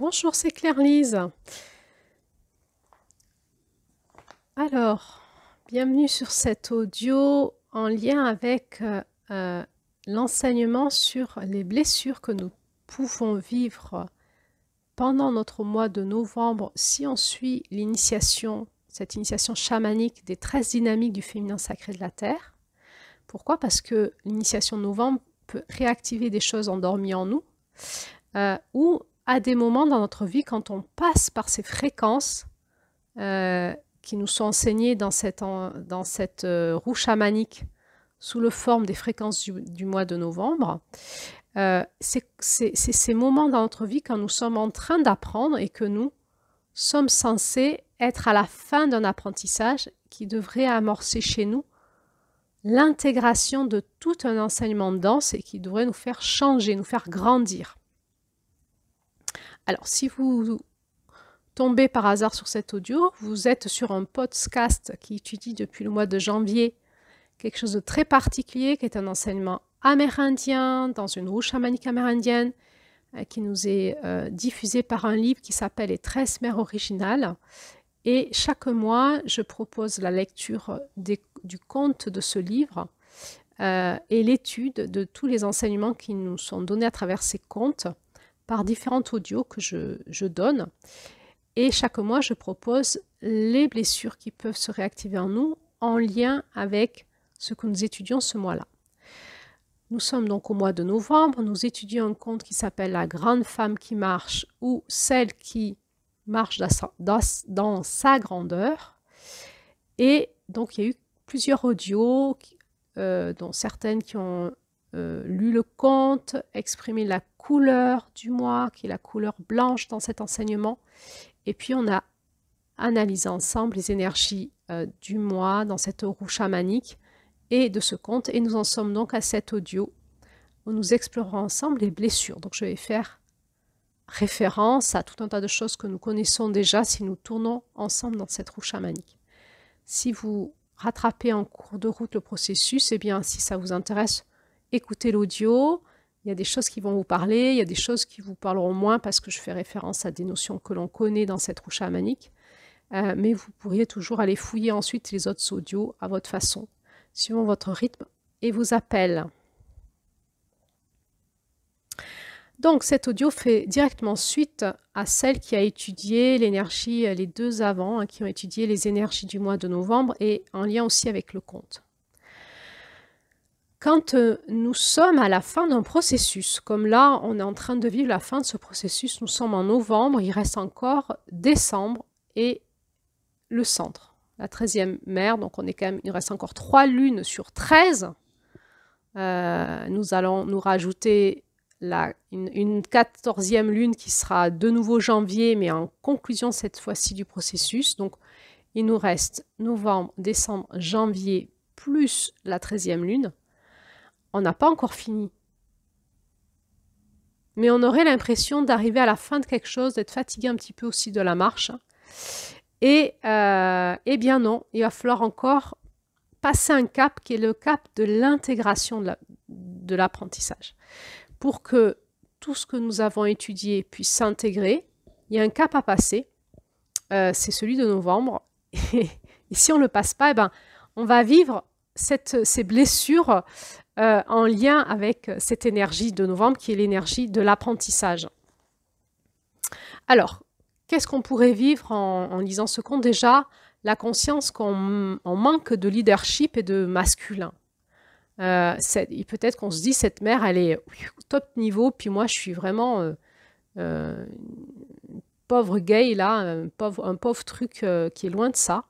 Bonjour, c'est Claire-Lise. Alors, bienvenue sur cet audio en lien avec l'enseignement sur les blessures que nous pouvons vivre pendant notre mois de novembre si on suit l'initiation, cette initiation chamanique des 13 dynamiques du féminin sacré de la Terre. Pourquoi? Parce que l'initiation de novembre peut réactiver des choses endormies en nous ou à des moments dans notre vie quand on passe par ces fréquences qui nous sont enseignées dans cette roue chamanique sous la forme des fréquences du mois de novembre. C'est ces moments dans notre vie quand nous sommes en train d'apprendre et que nous sommes censés être à la fin d'un apprentissage qui devrait amorcer chez nous l'intégration de tout un enseignement dense et qui devrait nous faire changer, nous faire grandir. Alors, si vous tombez par hasard sur cet audio, vous êtes sur un podcast qui étudie depuis le mois de janvier quelque chose de très particulier, qui est un enseignement amérindien, dans une roue chamanique amérindienne, qui nous est diffusé par un livre qui s'appelle Les 13 mères originales. Et chaque mois, je propose la lecture du conte de ce livre et l'étude de tous les enseignements qui nous sont donnés à travers ces contes par différents audios que je donne. Et chaque mois, je propose les blessures qui peuvent se réactiver en nous en lien avec ce que nous étudions ce mois-là. Nous sommes donc au mois de novembre, nous étudions un conte qui s'appelle La grande femme qui marche ou Celle qui marche dans sa grandeur. Et donc, il y a eu plusieurs audios, dont certaines qui ont lu le conte, exprimé la couleur du mois, qui est la couleur blanche dans cet enseignement. Et puis, on a analysé ensemble les énergies du mois dans cette roue chamanique et de ce conte. Et nous en sommes donc à cet audio où nous explorons ensemble les blessures. Donc, je vais faire référence à tout un tas de choses que nous connaissons déjà si nous tournons ensemble dans cette roue chamanique. Si vous rattrapez en cours de route le processus, eh bien, si ça vous intéresse, écoutez l'audio. Il y a des choses qui vont vous parler, il y a des choses qui vous parleront moins parce que je fais référence à des notions que l'on connaît dans cette roue chamanique. Mais vous pourriez toujours aller fouiller ensuite les autres audios à votre façon, suivant votre rythme et vos appels. Donc cet audio fait directement suite à celle qui a étudié l'énergie, les deux avant, qui ont étudié les énergies du mois de novembre et en lien aussi avec le conte. Quand nous sommes à la fin d'un processus, comme là, on est en train de vivre la fin de ce processus, nous sommes en novembre, il reste encore décembre et le centre, la 13e mère, donc il reste encore 3 lunes sur 13. Nous allons nous rajouter une 14e lune qui sera de nouveau janvier, mais en conclusion cette fois-ci du processus. Donc, il nous reste novembre, décembre, janvier, plus la 13e lune. On n'a pas encore fini. Mais on aurait l'impression d'arriver à la fin de quelque chose, d'être fatigué un petit peu aussi de la marche. Et eh bien non, il va falloir encore passer un cap qui est le cap de l'intégration de l'apprentissage. Pour que tout ce que nous avons étudié puisse s'intégrer, il y a un cap à passer, c'est celui de novembre. Et si on ne le passe pas, eh ben, on va vivre ces blessures en lien avec cette énergie de novembre qui est l'énergie de l'apprentissage. Alors, qu'est-ce qu'on pourrait vivre en lisant ce conte? Déjà, la conscience qu'on manque de leadership et de masculin. Peut-être qu'on se dit, cette mère, elle est top niveau, puis moi, je suis vraiment pauvre gay, là, un pauvre truc qui est loin de ça.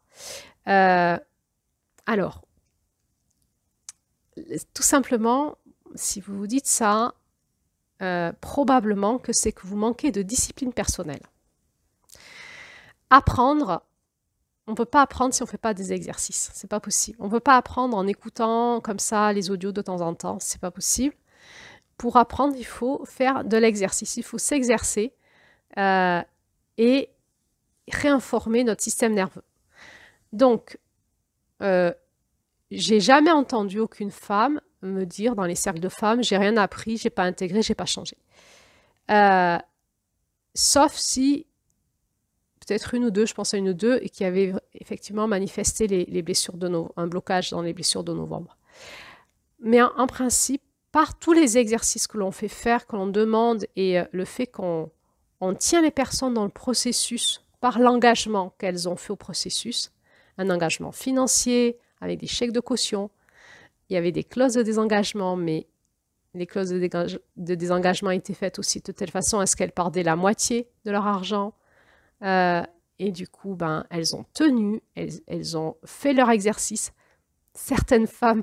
Alors, tout simplement, si vous vous dites ça, probablement que c'est que vous manquez de discipline personnelle. Apprendre, on ne peut pas apprendre si on ne fait pas des exercices. C'est pas possible. On ne peut pas apprendre en écoutant comme ça les audios de temps en temps. C'est pas possible. Pour apprendre, il faut faire de l'exercice. Il faut s'exercer et réinformer notre système nerveux. Donc, j'ai jamais entendu aucune femme me dire dans les cercles de femmes, j'ai rien appris, j'ai pas intégré, j'ai pas changé. sauf si, peut-être une ou deux, je pense à une ou deux, et qui avaient effectivement manifesté les blessures de un blocage dans les blessures de novembre. Mais en principe, par tous les exercices que l'on fait faire, que l'on demande, et le fait qu'on tient les personnes dans le processus par l'engagement qu'elles ont fait au processus, un engagement financier, avec des chèques de caution. Il y avait des clauses de désengagement, mais les clauses de désengagement étaient faites aussi de telle façon à ce qu'elles perdaient la moitié de leur argent. Et du coup, ben, elles ont tenu, elles ont fait leur exercice. Certaines femmes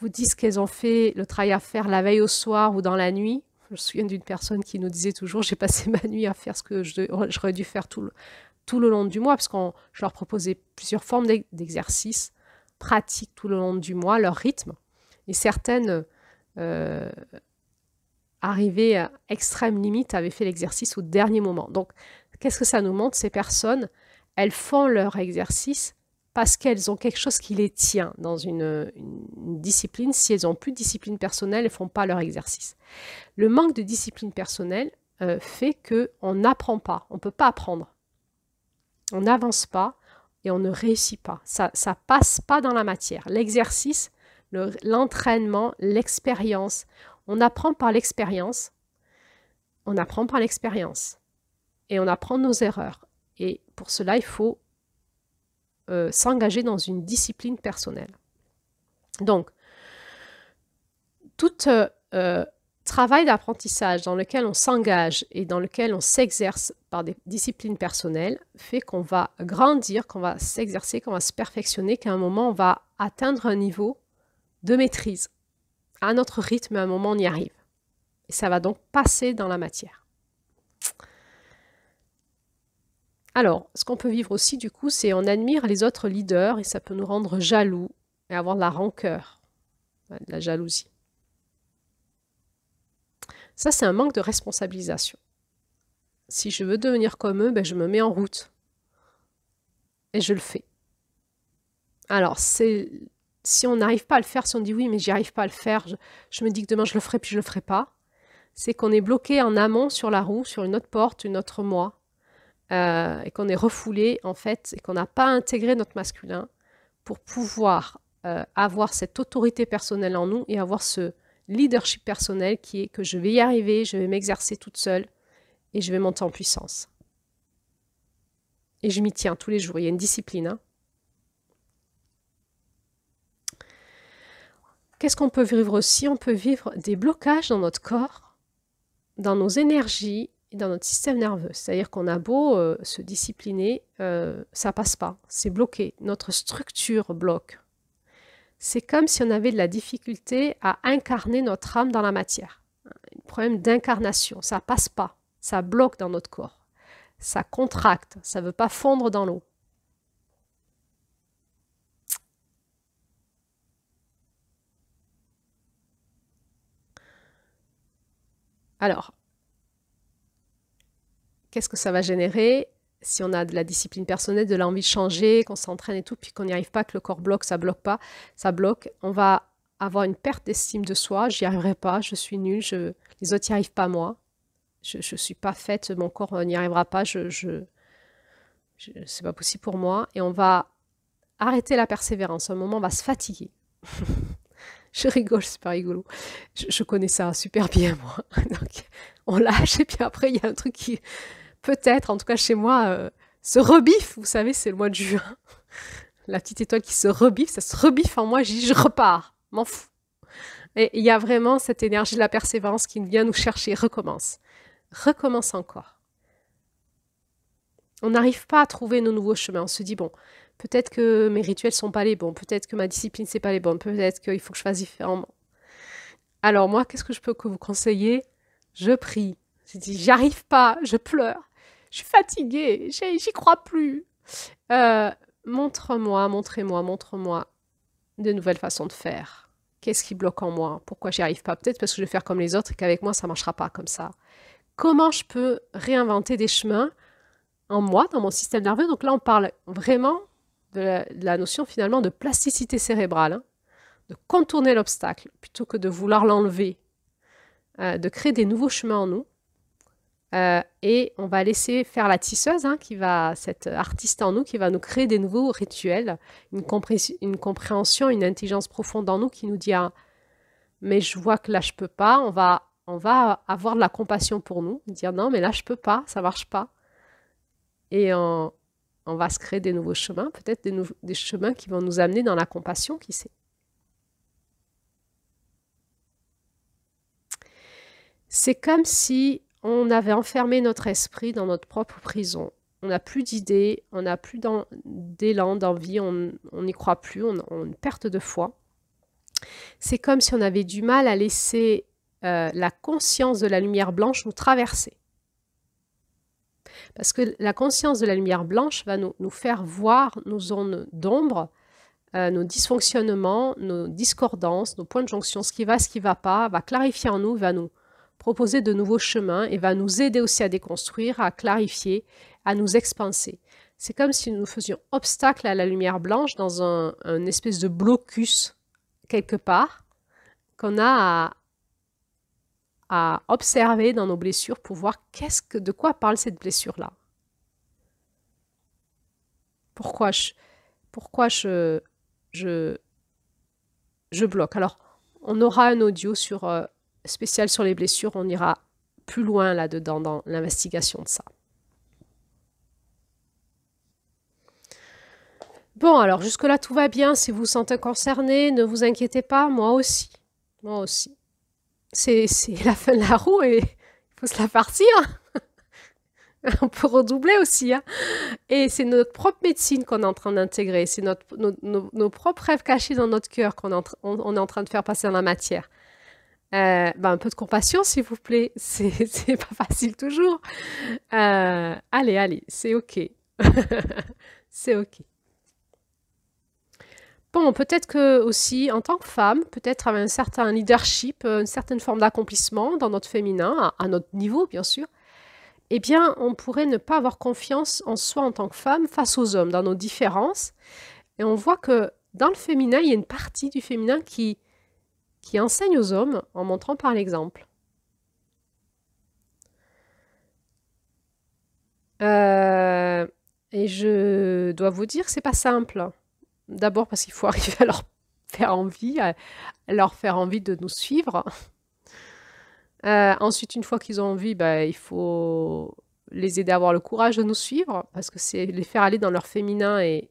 vous disent qu'elles ont fait le travail à faire la veille au soir ou dans la nuit. Je me souviens d'une personne qui nous disait toujours « j'ai passé ma nuit à faire ce que j'aurais dû faire tout le long du mois » parce que je leur proposais plusieurs formes d'exercices pratiques tout le long du mois, leur rythme. Et certaines, arrivées à extrême limite, avaient fait l'exercice au dernier moment. Donc, qu'est-ce que ça nous montre? Ces personnes, elles font leur exercice parce qu'elles ont quelque chose qui les tient dans une discipline. Si elles n'ont plus de discipline personnelle, elles ne font pas leur exercice. Le manque de discipline personnelle fait qu'on n'apprend pas, on ne peut pas apprendre. On n'avance pas et on ne réussit pas. Ça ne passe pas dans la matière. L'exercice, l'entraînement, l'expérience, on apprend par l'expérience. On apprend par l'expérience. Et on apprend nos erreurs. Et pour cela, il faut s'engager dans une discipline personnelle. Donc, tout travail d'apprentissage dans lequel on s'engage et dans lequel on s'exerce par des disciplines personnelles fait qu'on va grandir, qu'on va s'exercer, qu'on va se perfectionner, qu'à un moment, on va atteindre un niveau de maîtrise. À notre rythme, à un moment, on y arrive. Et ça va donc passer dans la matière. Alors, ce qu'on peut vivre aussi, du coup, c'est on admire les autres leaders et ça peut nous rendre jaloux et avoir de la rancœur, de la jalousie. Ça, c'est un manque de responsabilisation. Si je veux devenir comme eux, ben, je me mets en route et je le fais. Alors, si on n'arrive pas à le faire, si on dit oui, mais j'y arrive pas à le faire, je me dis que demain je le ferai, puis je le ferai pas, c'est qu'on est bloqué en amont sur la roue, sur une autre porte, une autre moi, et qu'on est refoulé, en fait, et qu'on n'a pas intégré notre masculin pour pouvoir avoir cette autorité personnelle en nous et avoir ce leadership personnel qui est que je vais y arriver, je vais m'exercer toute seule et je vais monter en puissance. Et je m'y tiens tous les jours, il y a une discipline. Hein. Qu'est-ce qu'on peut vivre aussi? On peut vivre des blocages dans notre corps, dans nos énergies et dans notre système nerveux. C'est-à-dire qu'on a beau se discipliner, ça passe pas, c'est bloqué. Notre structure bloque. C'est comme si on avait de la difficulté à incarner notre âme dans la matière. Un problème d'incarnation, ça passe pas, ça bloque dans notre corps. Ça contracte, ça ne veut pas fondre dans l'eau. Alors, qu'est-ce que ça va générer si on a de la discipline personnelle, de l'envie de changer, qu'on s'entraîne et tout, puis qu'on n'y arrive pas, que le corps bloque, ça bloque pas, ça bloque, on va avoir une perte d'estime de soi, j'y arriverai pas, je suis nulle, les autres n'y arrivent pas moi, je suis pas faite, mon corps n'y arrivera pas, c'est pas possible pour moi, et on va arrêter la persévérance, à un moment on va se fatiguer. Je rigole, c'est pas rigolo. Je connais ça super bien, moi. Donc, on lâche, et puis après, il y a un truc qui, peut-être, en tout cas chez moi, se rebiffe. Vous savez, c'est le mois de juin. La petite étoile qui se rebiffe, ça se rebiffe en moi, je repars, m'en fous. Et il y a vraiment cette énergie de la persévérance qui vient nous chercher, recommence. Recommence encore. On n'arrive pas à trouver nos nouveaux chemins. On se dit, bon, peut-être que mes rituels sont pas les bons, peut-être que ma discipline c'est pas les bonnes, peut-être qu'il faut que je fasse différemment. Alors moi, qu'est-ce que je peux vous conseiller? Je prie. Je dis, j'arrive pas, je pleure, je suis fatiguée, j'y crois plus. Montre-moi, montre-moi de nouvelles façons de faire. Qu'est-ce qui bloque en moi? Pourquoi j'y arrive pas? Peut-être parce que je vais faire comme les autres et qu'avec moi ça marchera pas comme ça. Comment je peux réinventer des chemins en moi, dans mon système nerveux? Donc là, on parle vraiment de la notion finalement de plasticité cérébrale, hein, de contourner l'obstacle plutôt que de vouloir l'enlever, de créer des nouveaux chemins en nous Et on va laisser faire la tisseuse, hein, cette artiste en nous qui va nous créer des nouveaux rituels, une compréhension, une intelligence profonde en nous qui nous dit ah, mais je vois que là je peux pas, on va avoir de la compassion pour nous, dire non mais là je peux pas, ça marche pas. Et on va se créer des nouveaux chemins, peut-être des chemins qui vont nous amener dans la compassion, qui sait. C'est comme si on avait enfermé notre esprit dans notre propre prison. On n'a plus d'idées, on n'a plus d'élan, d'envie, on n'y croit plus, on a une perte de foi. C'est comme si on avait du mal à laisser la conscience de la lumière blanche nous traverser. Parce que la conscience de la lumière blanche va nous faire voir nos zones d'ombre, nos dysfonctionnements, nos discordances, nos points de jonction, ce qui va pas, va clarifier en nous, va nous proposer de nouveaux chemins et va nous aider aussi à déconstruire, à clarifier, à nous expanser. C'est comme si nous faisions obstacle à la lumière blanche dans un espèce de blocus quelque part qu'on a à observer dans nos blessures pour voir de quoi parle cette blessure-là. Pourquoi je bloque. Alors, on aura un audio spécial sur les blessures, on ira plus loin là-dedans dans l'investigation de ça. Bon, alors jusque-là, tout va bien. Si vous vous sentez concerné, ne vous inquiétez pas, moi aussi. Moi aussi. C'est la fin de la roue et il faut se la partir. On peut redoubler aussi. Hein. Et c'est notre propre médecine qu'on est en train d'intégrer. C'est nos propres rêves cachés dans notre cœur qu'on est en train de faire passer dans la matière. Un peu de compassion, s'il vous plaît. C'est pas facile toujours. Allez, c'est OK. C'est OK. Bon, peut-être que aussi, en tant que femme, peut-être avec un certain leadership, une certaine forme d'accomplissement dans notre féminin, à notre niveau, bien sûr, eh bien, on pourrait ne pas avoir confiance en soi en tant que femme face aux hommes, dans nos différences. Et on voit que dans le féminin, il y a une partie du féminin qui enseigne aux hommes en montrant par l'exemple. Et je dois vous dire que c'est pas simple. D'abord parce qu'il faut arriver à leur faire envie, de nous suivre. Ensuite, une fois qu'ils ont envie, il faut les aider à avoir le courage de nous suivre, parce que c'est les faire aller dans leur féminin, et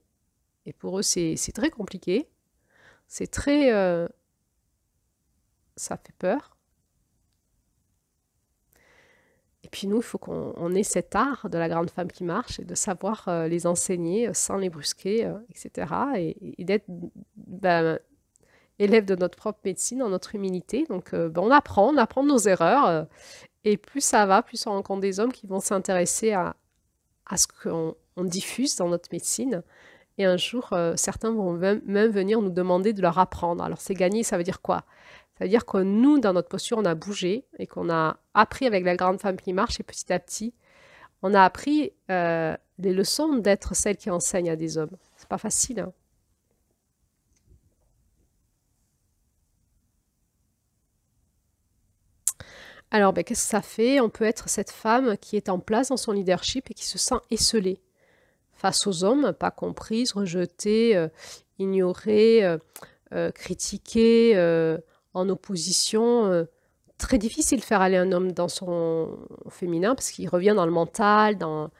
pour eux, c'est très compliqué. C'est très... ça fait peur. Et puis nous, il faut qu'on ait cet art de la grande femme qui marche, et de savoir les enseigner sans les brusquer, etc. Et d'être élève de notre propre médecine, dans notre humilité. Donc on apprend de nos erreurs. Et plus ça va, plus on rencontre des hommes qui vont s'intéresser à ce qu'on diffuse dans notre médecine. Et un jour, certains vont même venir nous demander de leur apprendre. Alors c'est gagné, ça veut dire quoi? Ça veut dire que nous, dans notre posture, on a bougé et qu'on a appris avec la grande femme qui marche, et petit à petit, on a appris les leçons d'être celle qui enseigne à des hommes. C'est pas facile, hein. Alors, qu'est-ce que ça fait? On peut être cette femme qui est en place dans son leadership et qui se sent esseulée face aux hommes, pas comprise, rejetée, ignorée, critiquée, en opposition. Très difficile de faire aller un homme dans son féminin parce qu'il revient dans le mental, dans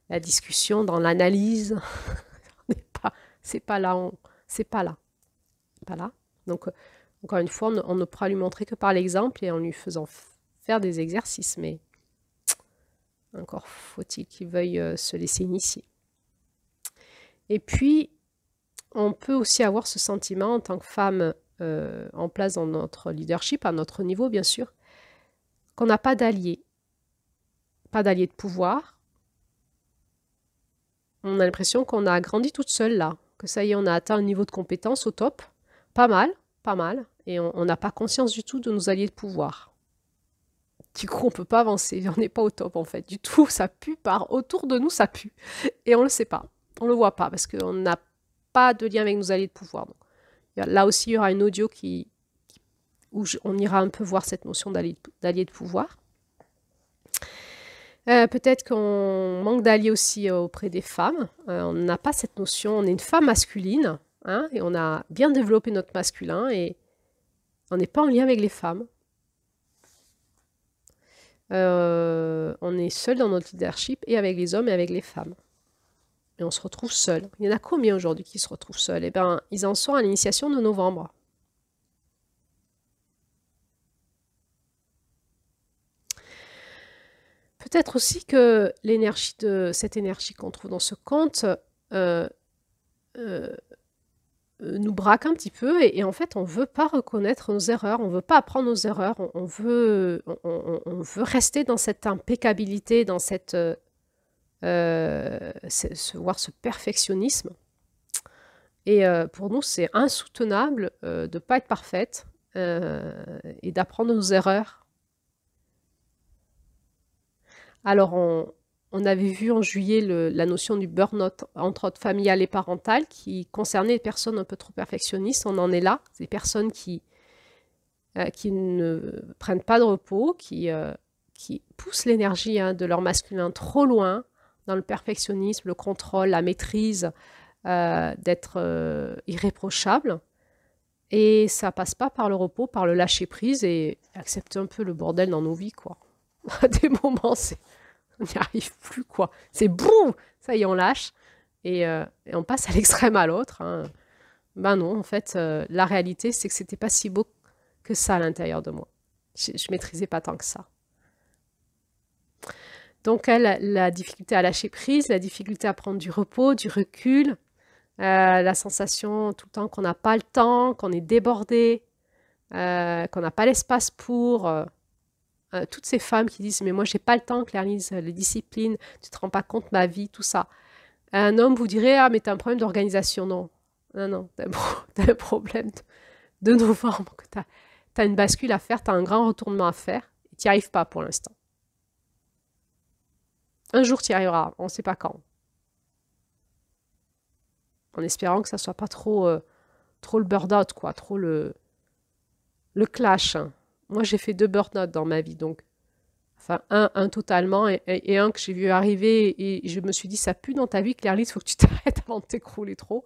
la discussion, dans l'analyse. C'est pas là, c'est pas là. Pas là. Donc, encore une fois, on ne pourra lui montrer que par l'exemple et en lui faisant faire des exercices, mais encore faut-il qu'il veuille se laisser initier. Et puis, on peut aussi avoir ce sentiment en tant que femme en place dans notre leadership, à notre niveau bien sûr, qu'on n'a pas d'alliés de pouvoir. On a l'impression qu'on a grandi toute seule là, que ça y est, on a atteint un niveau de compétence au top, pas mal, et on n'a pas conscience du tout de nos alliés de pouvoir. Du coup, on peut pas avancer, on n'est pas au top en fait, du tout, ça pue autour de nous, ça pue. Et on le sait pas, on le voit pas, parce qu'on n'a pas de lien avec nos alliés de pouvoir. Donc, là aussi, il y aura une audio où on ira un peu voir cette notion d'allié de pouvoir. Peut-être qu'on manque d'alliés aussi auprès des femmes. On n'a pas cette notion, on est une femme masculine, hein, et on a bien développé notre masculin et on n'est pas en lien avec les femmes. On est seul dans notre leadership et avec les hommes et avec les femmes. Et on se retrouve seul. Il y en a combien aujourd'hui qui se retrouvent seuls? Eh bien, ils en sont à l'initiation de novembre. Peut-être aussi que cette énergie qu'on trouve dans ce conte euh, euh, nous braque un petit peu et en fait on ne veut pas reconnaître nos erreurs, on ne veut pas apprendre nos erreurs, on veut rester dans cette impeccabilité, dans voir ce perfectionnisme. Et pour nous c'est insoutenable de ne pas être parfaite et d'apprendre nos erreurs. Alors on avait vu en juillet la notion du burn-out, entre autres familial et parental, qui concernait les personnes un peu trop perfectionnistes. On en est là, des personnes qui ne prennent pas de repos, qui poussent l'énergie de leur masculin trop loin, dans le perfectionnisme, le contrôle, la maîtrise, d'être irréprochable. Et ça passe pas par le repos, par le lâcher-prise et accepter un peu le bordel dans nos vies, quoi. À des moments, on n'y arrive plus, quoi. C'est boum, ça y est, on lâche. Et on passe à l'extrême à l'autre. Hein. Ben non, en fait, la réalité, c'est que c'était pas si beau que ça à l'intérieur de moi. Je maîtrisais pas tant que ça. Donc, la difficulté à lâcher prise, la difficulté à prendre du repos, du recul, la sensation tout le temps qu'on n'a pas le temps, qu'on est débordé, qu'on n'a pas l'espace pour... toutes ces femmes qui disent « Mais moi, j'ai pas le temps, Claire-Lise, les disciplines, tu te rends pas compte, ma vie, tout ça. » Un homme vous dirait « Ah, mais tu as un problème d'organisation. » Non, non, tu as un problème de novembre, que tu as une bascule à faire, tu as un grand retournement à faire, et tu n'y arrives pas pour l'instant. Un jour, tu y arriveras, on ne sait pas quand. En espérant que ça soit pas trop le burn-out, quoi, trop le clash. Moi, j'ai fait 2 burn-out dans ma vie, donc enfin un totalement et un que j'ai vu arriver et je me suis dit ça pue dans ta vie, Claire-Lise, il faut que tu t'arrêtes avant de t'écrouler trop.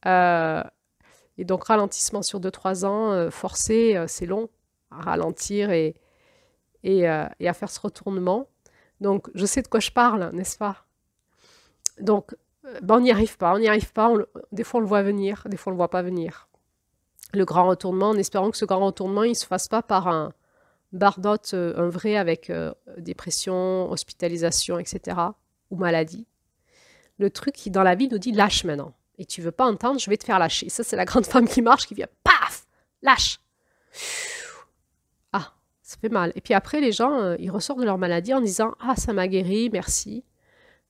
Et donc ralentissement sur 2-3 ans, forcé, c'est long à ralentir et à faire ce retournement. Donc je sais de quoi je parle, n'est-ce pas? Donc on n'y arrive pas, des fois on le voit venir, des fois on le voit pas venir. Le grand retournement, en espérant que ce grand retournement, il ne se fasse pas par un burn-out, un vrai avec dépression, hospitalisation, etc. ou maladie. Le truc qui, dans la vie, nous dit lâche maintenant. Et tu veux pas entendre, je vais te faire lâcher. Ça, c'est la grande femme qui marche, qui vient, paf, lâche. Ah, ça fait mal. Et puis après, les gens, ils ressortent de leur maladie en disant, ah, ça m'a guéri, merci.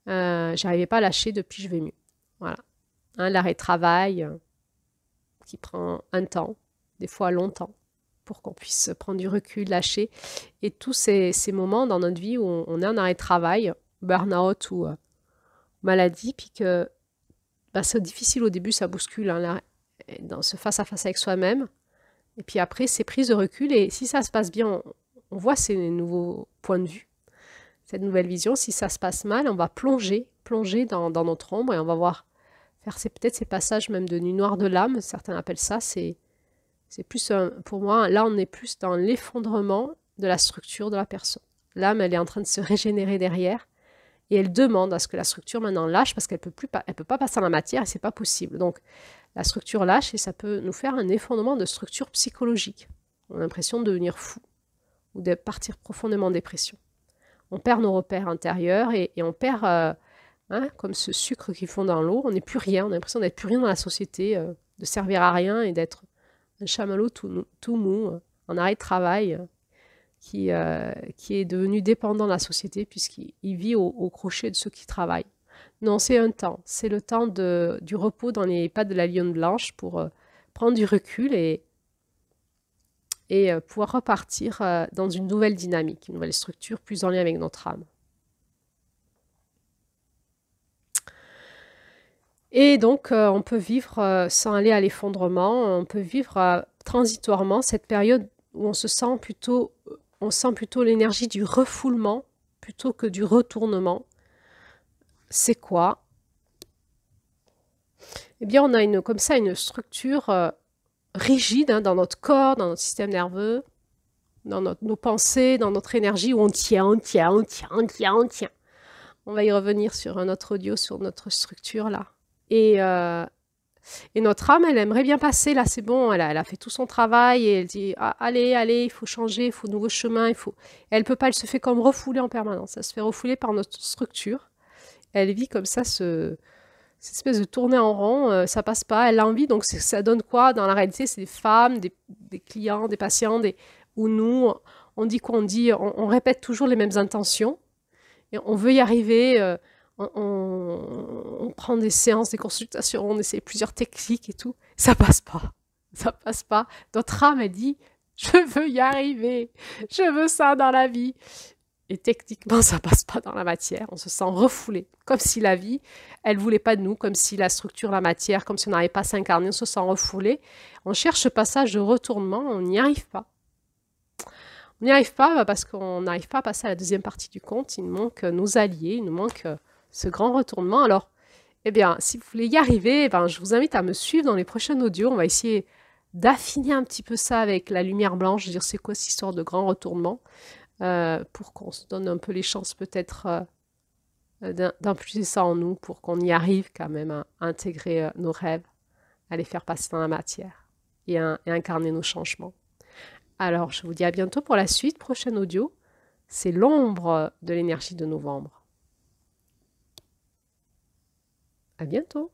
J'arrivais pas à lâcher, depuis je vais mieux. Voilà. Hein, l'arrêt de travail qui prend un temps, des fois longtemps, pour qu'on puisse prendre du recul, lâcher. Et tous ces moments dans notre vie où on est en arrêt de travail, burn-out ou maladie, puis que bah, c'est difficile au début, ça bouscule hein, dans ce face-à-face avec soi-même. Et puis après, c'est prise de recul. Et si ça se passe bien, on voit ces nouveaux points de vue, cette nouvelle vision. Si ça se passe mal, on va plonger dans notre ombre et on va voir faire peut-être ces passages même de nuit noire de l'âme, certains appellent ça. C'est plus, pour moi, là on est plus dans l'effondrement de la structure de la personne. L'âme, elle est en train de se régénérer derrière et elle demande à ce que la structure maintenant lâche parce qu'elle peut pas passer à la matière et c'est pas possible. Donc la structure lâche et ça peut nous faire un effondrement de structure psychologique. On a l'impression de devenir fou ou de partir profondément en dépression. On perd nos repères intérieurs et on perd, comme ce sucre qu'ils font dans l'eau, on n'est plus rien, on a l'impression d'être plus rien dans la société, de servir à rien et d'être un chamallow tout mou, en arrêt de travail, qui est devenu dépendant de la société puisqu'il vit au crochet de ceux qui travaillent. Non, c'est un temps. C'est le temps du repos dans les pattes de la lionne blanche pour prendre du recul et pouvoir repartir dans une nouvelle dynamique, une nouvelle structure plus en lien avec notre âme. Et donc, on peut vivre sans aller à l'effondrement, on peut vivre transitoirement cette période où on sent plutôt l'énergie du refoulement plutôt que du retournement. C'est quoi? Eh bien, on a comme ça une structure rigide dans notre corps, dans notre système nerveux, dans nos pensées, dans notre énergie, où on tient, on tient, on tient, on tient, on tient. On va y revenir sur un autre audio, sur notre structure là. Et notre âme, elle aimerait bien passer, là c'est bon, elle a fait tout son travail, et elle dit ah, allez, allez, il faut changer, il faut nouveau chemin, il faut... Elle peut pas, elle se fait comme refouler en permanence, elle se fait refouler par notre structure. Elle vit comme ça, cette espèce de tournée en rond, ça passe pas, elle a envie, donc ça donne quoi? Dans la réalité, c'est des femmes, des clients, des patients, où nous, on dit quoi? On répète toujours les mêmes intentions, et on veut y arriver, on prend des séances, des consultations, on essaie plusieurs techniques et tout. Ça passe pas. Ça passe pas. Notre âme, elle dit, je veux y arriver. Je veux ça dans la vie. Et techniquement, ça passe pas dans la matière. On se sent refoulé. Comme si la vie, elle voulait pas de nous. Comme si la structure, la matière, comme si on n'arrivait pas à s'incarner. On se sent refoulé. On cherche ce passage de retournement. On n'y arrive pas. On n'y arrive pas parce qu'on n'arrive pas à passer à la deuxième partie du conte. Il nous manque nos alliés. Il nous manque ce grand retournement. Alors, eh bien, si vous voulez y arriver, eh ben, je vous invite à me suivre dans les prochains audios. On va essayer d'affiner un petit peu ça avec la lumière blanche, dire c'est quoi cette histoire de grand retournement, pour qu'on se donne un peu les chances peut-être d'impulser ça en nous, pour qu'on y arrive quand même à intégrer nos rêves, à les faire passer dans la matière et incarner nos changements. Alors, je vous dis à bientôt pour la suite. Prochain audio, c'est l'ombre de l'énergie de novembre. À bientôt.